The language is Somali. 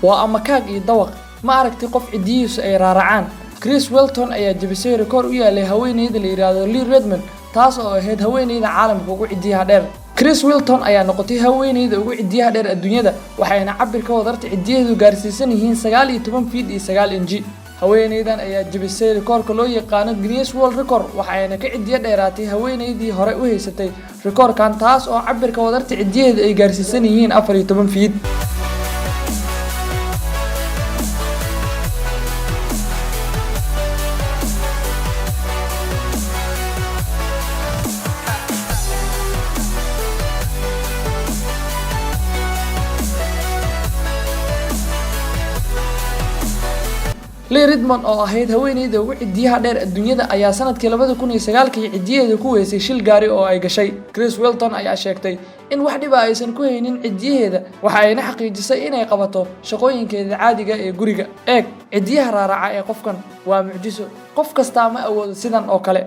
waa ama kaag iyo dawaq ma aragtay qof cidiyihiisu ay raaracaan. Chris Wilton ayaa jabisay rikoor u yaalay haweeneyda la yiraahdo Lee Redmond taas oo ahayd haweeneyda caalamka ugu cidiyaha dheer. Chris Wilton ayaa noqotay haweeneyda ugu cidiyaha dheer adduunyada waxayna cabirka wadarta cidiyaheedu gaarsiisan yihiin 19 feet iyo 9 inji. haweeneydan ayaa jabisay rikoorka loo yaqaan Guinness World Record waxayna ka cidiya dheeraatay haweeneydii hore u haysatay rikoorkan taas oo cabirka wadarta cidiyaheedu ay gaarsiisan yihiin 14 feet. Lee Redmond oo ahayd haweeneyda ugu cidiyaha dheer adduunyada ayaa sanadkii 2009 cidiyaheedu ku weysay shil gaari oo ay gashay. Chris Wilton ayaa sheegtay in wax dhib aysan ku haynin cidiyaheeda waxayna xaqiijisay inay qabato shaqooyinkeeda caadiga ee guriga. Eeg cidiyaha raaraca ee qofkan waa mucjiso qof kasta ma awoodo sidan oo kale.